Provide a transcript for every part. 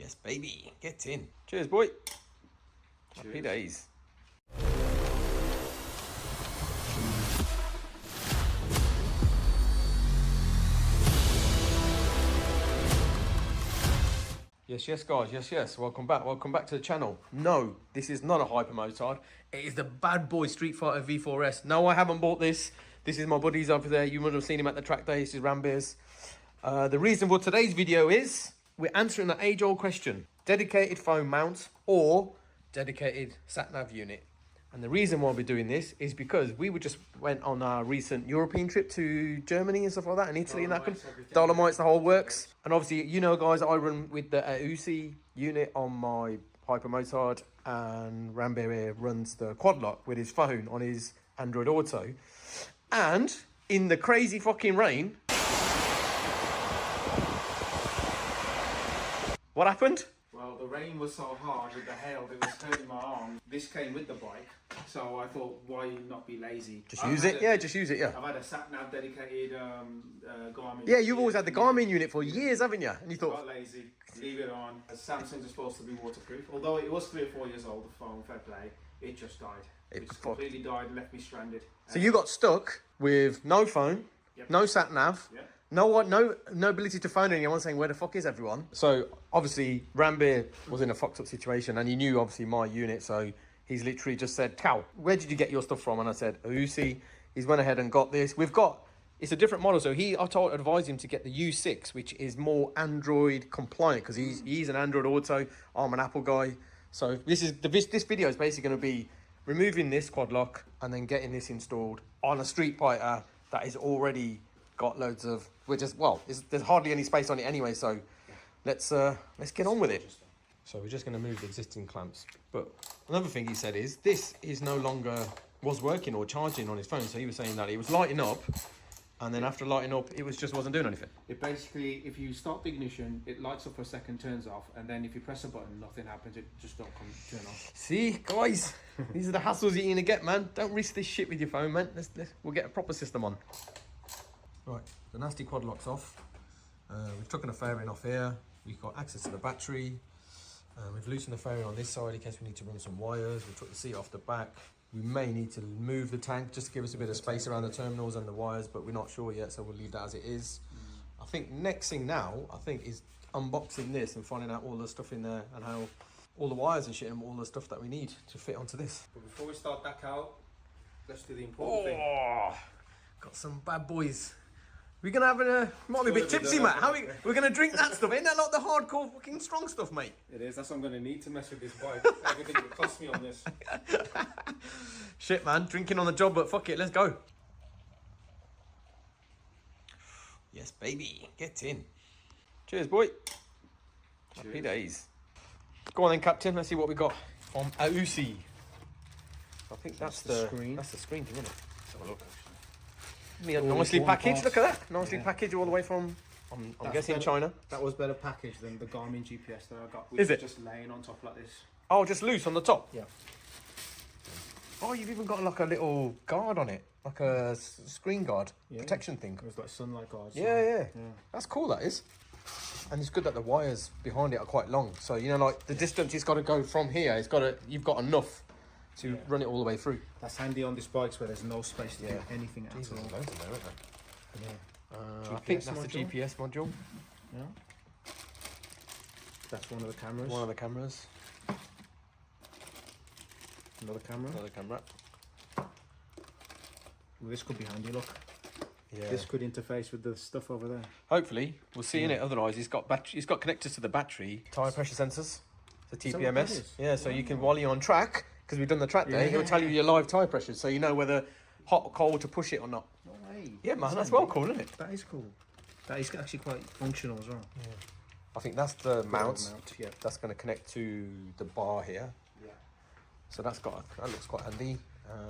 Yes, baby. Get in. Cheers, boy. Cheers. Happy days. Yes, guys. Yes. Welcome back to the channel. No, this is not a hypermotard. It is the bad boy Street Fighter V4S. No, I haven't bought this. This is my buddies over there. You would have seen him at the track day. This is Rambeer's. The reason for today's video is we're answering the age-old question: dedicated phone mount or dedicated sat-nav unit. And the reason why we're doing this is because we just went on our recent European trip to Germany and stuff like that, and Italy and that. Dolomites, the whole works. And obviously, you know, guys, I run with the Aoocci unit on my hypermotard, and Rambeer runs the QuadLock with his phone on his Android Auto. And in the crazy fucking rain, what happened? Well, the rain was so hard with the hail that it was hurting my arm. This came with the bike, so I thought, why not be lazy? Just use it, yeah. I've had a sat-nav dedicated Garmin. Yeah, you've always had the Garmin unit for years, haven't you? And you thought, got lazy, leave it on. Samsung's are supposed to be waterproof, although it was 3 or 4 years old, the phone, fair play. It just died. It just completely died and left me stranded. So you got stuck with no phone, no sat-nav, no ability to phone anyone, saying, where the fuck is everyone? So obviously Rambeer was in a fucked up situation, and he knew obviously my unit, so he's literally just said, Cal, where did you get your stuff from? And I said, Aoocci. He's went ahead and got this. It's a different model, so I advised him to get the U6, which is more Android compliant, because he's an Android Auto, I'm an Apple guy. So this video is basically going to be removing this QuadLock and then getting this installed on a Street Fighter that is already got loads of, there's hardly any space on it anyway, so let's get on with it. So we're just going to move the existing clamps. But another thing he said is this is no longer was working or charging on his phone. So he was saying that it was lighting up, and then after lighting up, it wasn't doing anything. It basically, if you start the ignition, it lights up for a second, turns off, and then if you press a button, nothing happens. It just don't turn off. See, guys, these are the hassles you're gonna get, man. Don't risk this shit with your phone, man. We'll get a proper system on. Right, the nasty QuadLock's off. We've taken the fairing off here. We've got access to the battery. We've loosened the fairing on this side in case we need to run some wires. We took the seat off the back. We may need to move the tank just to give us a bit of space around the terminals and the wires, but we're not sure yet, so we'll leave that as it is. I think next thing now, is unboxing this and finding out all the stuff in there and how all the wires and shit and all the stuff that we need to fit onto this. But before we start that out, let's do the important thing. Got some bad boys. We're gonna have might be a bit tipsy, mate. We're gonna drink that stuff? Ain't that like the hardcore fucking strong stuff, mate? It is. That's what I'm gonna need to mess with this bike. Everything that cost me on this. Shit, man. Drinking on the job, but fuck it. Let's go. Yes, baby. Get in. Cheers, boy. Cheers. Happy days. Go on then, Captain. Let's see what we got from Aoocci. I think that's the screen. That's the screen thing, isn't it? Let's have a look. Nicely packaged, look at that. Nicely packaged all the way from, I'm guessing, China. That was better packaged than the Garmin GPS that I got. Is it? Just laying on top like this. Oh, just loose on the top? Yeah. Oh, you've even got like a little guard on it. Like a screen guard, protection thing. It was like sunlight guards. Yeah. That's cool, that is. And it's good that the wires behind it are quite long. So, you know, like the distance it's got to go from here, you've got enough to run it all the way through. That's handy on these bikes where there's no space to do anything at all. I think that's the GPS module. Yeah. That's one of the cameras. One of the cameras. Another camera. Another camera. Well, this could be handy, look. Yeah. This could interface with the stuff over there. Hopefully. We'll see in it. Otherwise, it's got connectors to the battery. Tyre pressure sensors. The TPMS. Yeah, so you can, while you're on track, because we've done the track day, he'll tell you your live tyre pressure, so you know whether hot or cold to push it or not. No way. Yeah, man, that's well cool, isn't it? That is cool. That is actually quite functional as well. Yeah. I think that's the mount. Yeah. That's going to connect to the bar here. Yeah. So that looks quite handy.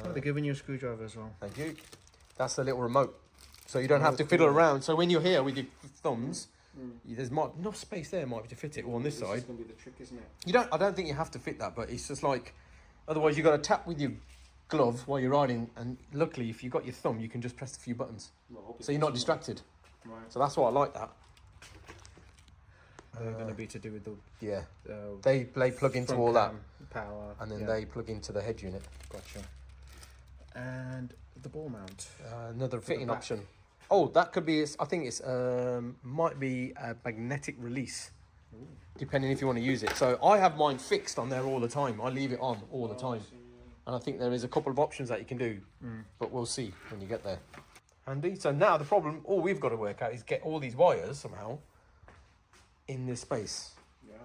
They're giving you a screwdriver as well. Thank you. That's the little remote. So you don't have to fiddle around. So when you're here with your thumbs, there's enough space there might be to fit it. Or on this side. This is going to be the trick, isn't it? I don't think you have to fit that, but it's just like, otherwise you've got to tap with your glove while you're riding, and luckily if you've got your thumb you can just press a few buttons, so you're not distracted. Right. So that's why I like that. They're going to be to do with the they plug into all that power, and then they plug into the head unit. Gotcha. And the ball mount. Another fitting option. Oh, that could be. I think it's might be a magnetic release, depending if you want to use it. So I have mine fixed on there all the time. I leave it on all the time, and I think there is a couple of options that you can do, but we'll see when you get there. Handy. So now the problem, all we've got to work out is get all these wires somehow in this space. Yeah.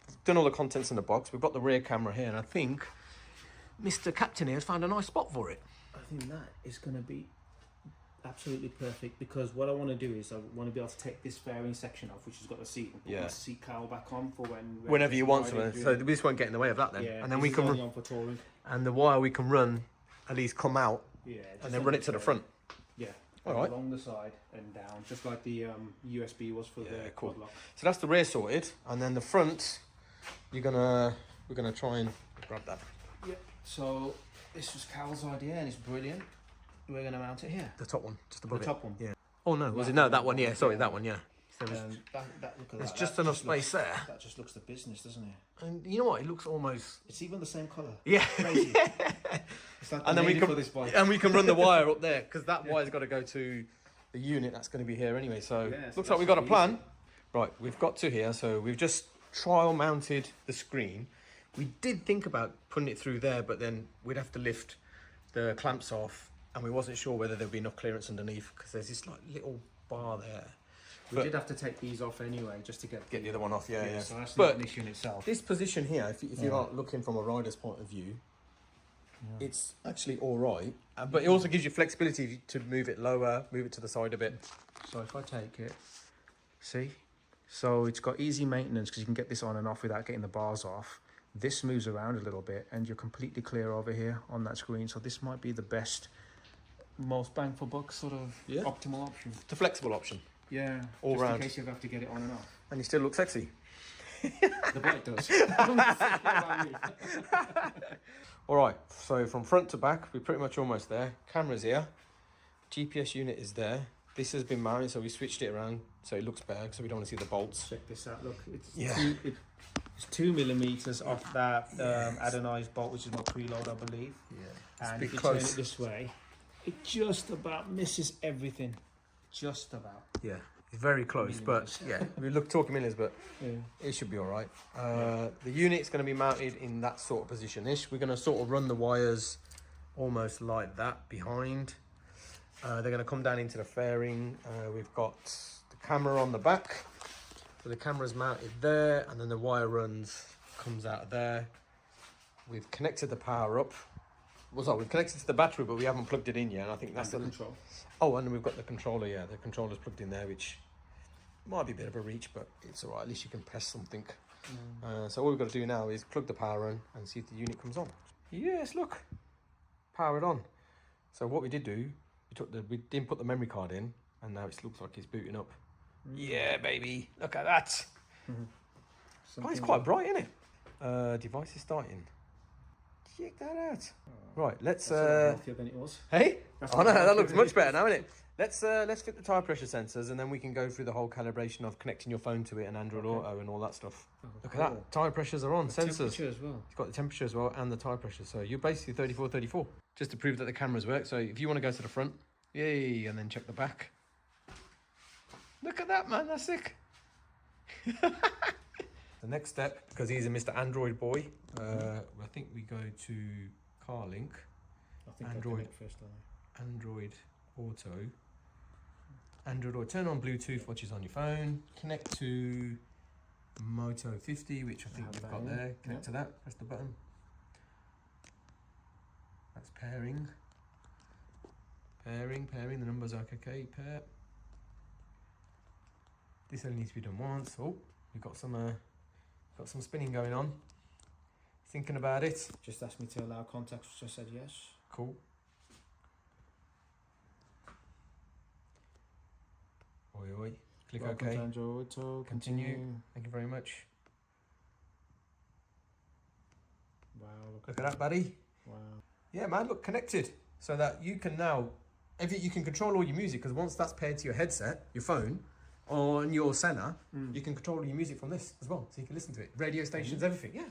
We've done all the contents in the box. We've got the rear camera here, and I think Mr. Captain here has found a nice spot for it. I think that is going to be absolutely perfect, because what I want to do is I want to be able to take this fairing section off, which has got the seat, and put my seat cowl back on for whenever you want to. So this won't get in the way of that then. Yeah, and then we can run on for touring. And the wire we can run, at least come out, and then run it to the front. Yeah, all right. Along the side and down, just like the USB was for the cool. QuadLock. So that's the rear sorted, and then the front, we're gonna try and grab that. Yeah. So this was Cal's idea, and it's brilliant. We're gonna mount it here. The top one, just above the top one. Yeah. Oh no, was it? No, that one. Yeah, sorry, that one. Yeah. So There's just enough space there. That just looks the business, doesn't it? And you know what? It looks almost. It's even the same colour. Yeah. Crazy. It's like and then we can for this bike. and we can run the wire up there, because that wire's got to go to the unit that's going to be here anyway. So looks like we've got a plan. Easy. Right, we've got to here. So we've just trial mounted the screen. We did think about putting it through there, but then we'd have to lift the clamps off, and we wasn't sure whether there'd be enough clearance underneath, because there's this like little bar there. We did have to take these off anyway, just to get the other one off. Yeah. So that's not an issue in itself. This position here, if you're not looking from a rider's point of view, it's actually all right, but it also gives you flexibility to move it lower, move it to the side a bit. So if I take it, see, so it's got easy maintenance, because you can get this on and off without getting the bars off. This moves around a little bit, and you're completely clear over here on that screen. So this might be the best, most bang for buck sort of optimal option. It's a flexible option. Yeah, all just round. in case you have to get it on and off. And you still look sexy. The bike does. All right, so from front to back, we're pretty much almost there. Camera's here. GPS unit is there. This has been mounted, so we switched it around so it looks better, so we don't want to see the bolts. Check this out. Look, it's 2 millimeters off that anodized bolt, which is my preload, I believe. Yeah, and if you turn it this way, it just about misses everything. Just about. Yeah, it's very close, but yeah, we look talking millions, but it should be all right. The unit's going to be mounted in that sort of position-ish. We're going to sort of run the wires almost like that behind. They're going to come down into the fairing. We've got the camera on the back, so the camera's mounted there, and then the wire comes out of there. We've connected the power up. Well, sorry, we've connected to the battery, but we haven't plugged it in yet, and I think that's the control. Oh, and we've got the controller, the controller's plugged in there, which might be a bit of a reach, but it's all right, at least you can press something. So all we've got to do now is plug the power in and see if the unit comes on. Yes, look, powered on. So what we did do, we didn't put the memory card in, and now it looks like it's booting up. Yeah, baby, look at that. Oh, it's quite bright, isn't it? Device is starting. Check that out. Right, let's healthier than it was. Hey? Oh no, that looks much better now, isn't it? Let's fit the tyre pressure sensors, and then we can go through the whole calibration of connecting your phone to it and Android Auto and all that stuff. Look at that, tyre pressures are on, sensors. Temperature as well. It's got the temperature as well and the tyre pressure, so you're basically 34, just to prove that the cameras work. So if you want to go to the front, yay, and then check the back. Look at that, man, that's sick. The next step, because he's a Mr. Android boy, I think we go to CarLink. I think Android first, Android Auto. Android Auto. Turn on Bluetooth, which is on your phone. Connect to Moto 50, which I think you've got there. Connect to that. Press the button. That's pairing. Pairing. The numbers are okay. Pair. This only needs to be done once. Oh, we've got some spinning going on. Thinking about it. Just asked me to allow contacts, which I said yes. Cool. Oi. Click Welcome OK. to Android Auto. Continue. Thank you very much. Wow. Look at that, buddy. Wow. Yeah, man, look, connected. So that you can now, you can control all your music, because once that's paired to your headset, your phone, on your center, you can control your music from this as well, so you can listen to it. Radio stations, everything. Yeah,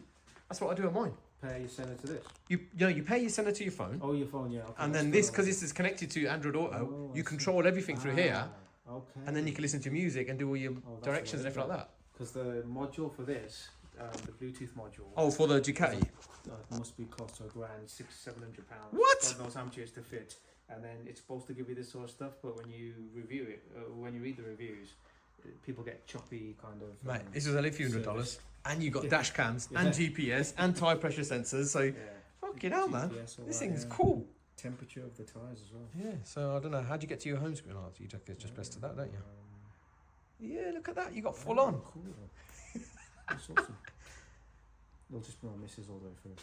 that's what I do on mine. Pair your center to this. You pair your center to your phone. Oh, your phone, yeah. Okay, and then this, because this is connected to Android Auto, you control everything through here. Okay. And then you can listen to music and do all your directions and everything like that. Because the module for this, the Bluetooth module. Oh, for the Ducati. Must be close to £1,000, £600-700. What? God knows how much it is to fit. And then it's supposed to give you this sort of stuff, but when you review it, when you read the reviews, people get choppy kind of. Mate, this was only a few $100, and you got dash cams and GPS and tire pressure sensors. So, fucking hell, man, this thing's cool. Temperature of the tires as well. Yeah. So I don't know. How'd you get to your home screen? Oh, you just press to that, don't you? Yeah. Look at that. You got full on. Cool. That's awesome. It'll just be my missus all the way through.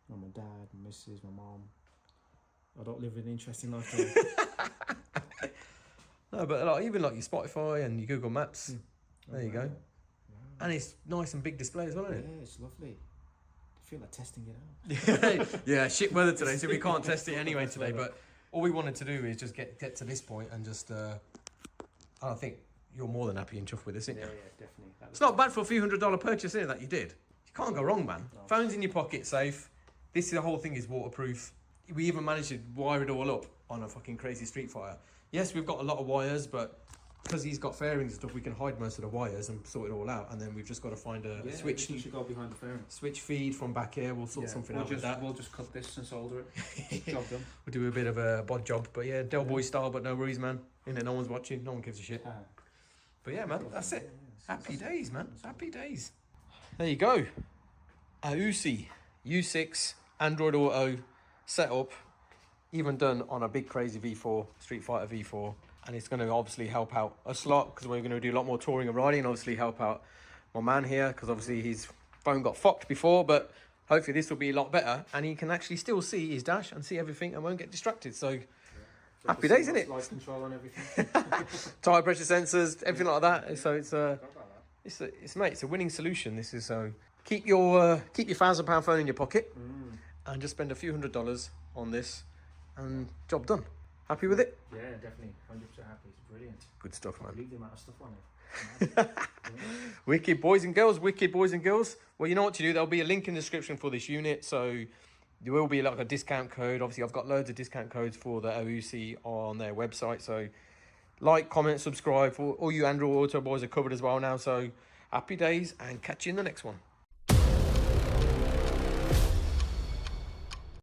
My dad, my missus, my mom. I don't live an interesting life, do I? No, but like, even like your Spotify and your Google Maps. There you go. Wow. And it's nice and big display as well, isn't it? Yeah, it's lovely. I feel like testing it out. Yeah, shit weather today, so we can't test it anyway today. But all we wanted to do is just get to this point and just. I think you're more than happy and chuffed with this, isn't you? Yeah, definitely. It's not bad for a few $100 purchase, is it, that you did? You can't go wrong, man. No. Phone's in your pocket, safe. The whole thing is waterproof. We even managed to wire it all up on a fucking crazy Street Fighter. Yes, we've got a lot of wires, but because he's got fairings and stuff, we can hide most of the wires and sort it all out. And then we've just got to find a switch. You should go behind the fairing. Switch feed from back here. We'll sort something out with that. We'll just cut this and solder it. Job done. We'll do a bit of a bod job, but yeah, Del Boy style, but no worries, man. No one's watching. No one gives a shit. But yeah, man, that's it. Happy days, man. Happy days. There you go. Aoocci U6 Android Auto setup, even done on a big crazy V4 Street Fighter V4, and it's going to obviously help out us a lot because we're going to do a lot more touring and riding, and obviously help out my man here because obviously his phone got fucked before, but hopefully this will be a lot better and he can actually still see his dash and see everything and won't get distracted. So happy days, isn't it? Light control and everything. Tire pressure sensors, everything like that. So it's a winning solution. This is so. Keep your £1,000 phone in your pocket and just spend a few $100 on this and job done. Happy with it? Yeah, definitely. 100% happy. It's brilliant. Good stuff, man. I believe the amount of stuff on it. Wicked boys and girls, wicked boys and girls. Well, you know what to do. There'll be a link in the description for this unit. So there will be like a discount code. Obviously, I've got loads of discount codes for the Aoocci on their website. So like, comment, subscribe. For all you Android Auto boys are covered as well now. So happy days and catch you in the next one.